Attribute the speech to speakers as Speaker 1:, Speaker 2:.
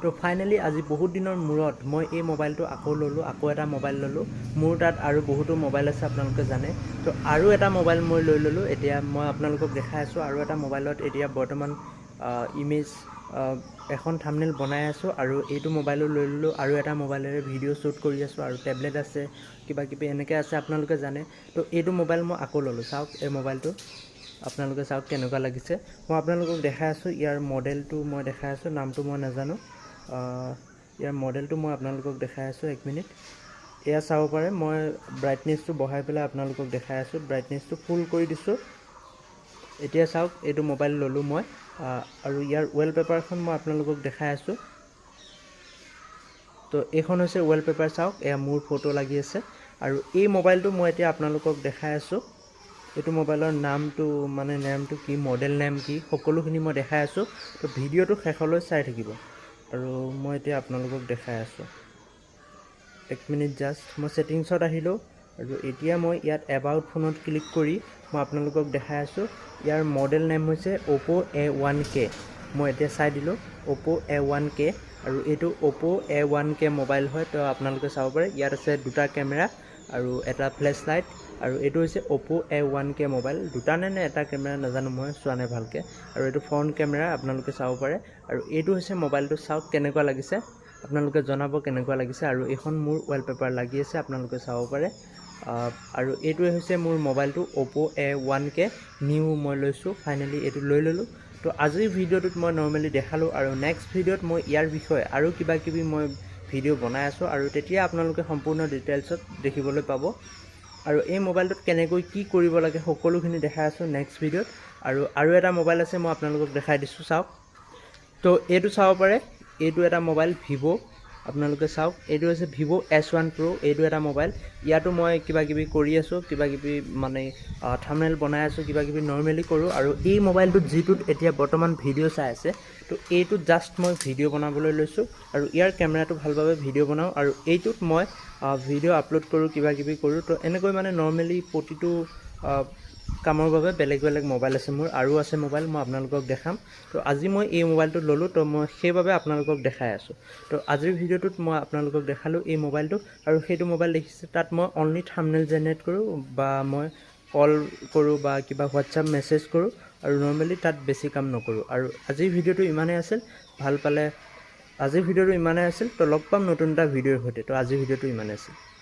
Speaker 1: তো ফাইনেলি আজি বহুত দিনৰ মূৰত মই এই মোবাইলটো আকৌ ল'লোঁ, আকৌ এটা মোবাইল ল'লোঁ। মোৰ তাত আৰু বহুতো মোবাইল আছে আপোনালোকে জানে। তো আৰু এটা মোবাইল মই লৈ ল'লোঁ। এতিয়া মই আপোনালোকক দেখাই আছোঁ আৰু এটা মোবাইলত এতিয়া বৰ্তমান ইমেজ এখন থাম্বনেইল বনাই আছোঁ আৰু এইটো মোবাইলো লৈ ল'লোঁ আৰু এটা মোবাইলেৰে ভিডিঅ' শ্বুট কৰি আছোঁ আৰু টেবলেট আছে কিবা কিবি এনেকৈ আছে আপোনালোকে জানে। তো এইটো মোবাইল মই আকৌ ল'লোঁ। চাওক এই মোবাইলটো আপোনালোকে চাওক কেনেকুৱা লাগিছে। মই আপোনালোকক দেখাই আছোঁ, ইয়াৰ মডেলটো মই দেখাই আছোঁ, নামটো মই নাজানো। ইয়াৰ মডেলটো মই আপোনালোকক দেখাই আছোঁ, এক মিনিট। এয়া চাব পাৰে, মই ব্ৰাইটনেছটো বঢ়াই পেলাই আপোনালোকক দেখাই আছোঁ। ব্ৰাইটনেছটো ফুল কৰি দিছোঁ। এতিয়া চাওক এইটো মোবাইল ল'লোঁ মই আৰু ইয়াৰ ৱালপেপাৰখন মই আপোনালোকক দেখাই আছোঁ। তো এইখন হৈছে ৱালপেপাৰ, চাওক এয়া মোৰ ফটো লাগি আছে আৰু এই মোবাইলটো মই এতিয়া আপোনালোকক দেখাই আছোঁ। এইটো মোবাইলৰ নামটো কি, মডেল নেম কি, সকলোখিনি মই দেখাই আছোঁ। তো ভিডিঅ'টো শেষলৈ চাই থাকিব আৰু মই এতিয়া আপোনালোকক দেখাই আছোঁ। এক মিনিট জাষ্ট, মই ছেটিংছত আহিলোঁ আৰু এতিয়া মই ইয়াত এবাউট ফোনত ক্লিক কৰি মই আপোনালোকক দেখাই আছোঁ। ইয়াৰ মডেল নেম হৈছে অ'প' A1K। মই এতিয়া চাই দিলোঁ অ'প' A1K আৰু এইটো অ'প' A1K মোবাইল হয়। তো আপোনালোকে চাব পাৰে ইয়াত আছে দুটা কেমেৰা আৰু এটা ফ্লেছ লাইট আৰু এইটো হৈছে অ'প' A1K মোবাইল। দুটা নে এটা কেমেৰা নাজানো, মই চোৱা নাই ভালকৈ। আৰু এইটো ফ্ৰণ্ট কেমেৰা আপোনালোকে চাব পাৰে আৰু এইটো হৈছে মোবাইলটো। চাওক কেনেকুৱা লাগিছে, আপোনালোকে জনাব কেনেকুৱা লাগিছে। আৰু এইখন মোৰ ৱালপেপাৰ লাগি আছে, আপোনালোকে চাব পাৰে। আৰু এইটোৱে হৈছে মোৰ মোবাইলটো অ'প' A1K নিউ মই লৈছোঁ। ফাইনেলি এইটো লৈ ল'লোঁ। তো আজিৰ ভিডিঅ'টোত মই নৰ্মেলি দেখালোঁ আৰু নেক্সট ভিডিঅ'ত মই ইয়াৰ বিষয়ে আৰু কিবা কিবি মই ভিডিঅ' বনাই আছোঁ আৰু তেতিয়া আপোনালোকে সম্পূৰ্ণ ডিটেইলছত দেখিবলৈ পাব। আৰু এই মোবাইলটোত কেনেকৈ কি কৰিব লাগে সকলোখিনি দেখাই আছোঁ নেক্সট ভিডিঅ'ত। আৰু এটা মোবাইল আছে, মই আপোনালোকক দেখাই দিছোঁ, চাওক। তো এইটো চাব পাৰে, এইটো এটা মোবাইল ভিভ'। আপোনালোকে চাওক, এইটো হৈছে ভিভ' S1 Pro। এইটো এটা মোবাইল, ইয়াতো মই কিবা কিবি কৰি আছোঁ, কিবা কিবি থাম্বনেইল বনাই আছোঁ, কিবা কিবি নৰ্মেলি কৰোঁ। আৰু এই মোবাইলটোত যিটোত এতিয়া বৰ্তমান ভিডিঅ' চাই আছে, তো এইটোত জাষ্ট মই ভিডিঅ' বনাবলৈ লৈছোঁ আৰু ইয়াৰ কেমেৰাটো ভালভাৱে ভিডিঅ' বনাওঁ আৰু এইটোত মই ভিডিঅ' আপলোড কৰোঁ, কিবা কিবি কৰোঁ। তো এনেকৈ নৰ্মেলি প্ৰতিটো কামৰ বাবে বেলেগ বেলেগ মোবাইল আছে মোৰ, আৰু আছে মোবাইল, মই আপোনালোকক দেখাম। তো আজি মই এই মোবাইলটো ল'লোঁ, তো মই সেইবাবে আপোনালোকক দেখাই আছোঁ। তো আজিৰ ভিডিঅ'টোত মই আপোনালোকক দেখালোঁ এই মোবাইলটো। আৰু সেইটো মোবাইল দেখিছে, তাত মই অনলি থাম্বনেইল জেনেৰেট কৰোঁ বা মই কল কৰোঁ বা কিবা হোৱাটছআপ মেছেজ কৰোঁ আৰু নৰ্মেলি তাত বেছি কাম নকৰোঁ। আৰু আজিৰ ভিডিঅ'টো ইমানেই আছিল, ভাল পালে আজিৰ ভিডিঅ'টো ইমানেই আছিল। তো লগ পাম নতুন এটা ভিডিঅ'ৰ সৈতে। তো আজিৰ ভিডিঅ'টো ইমানেই আছিল।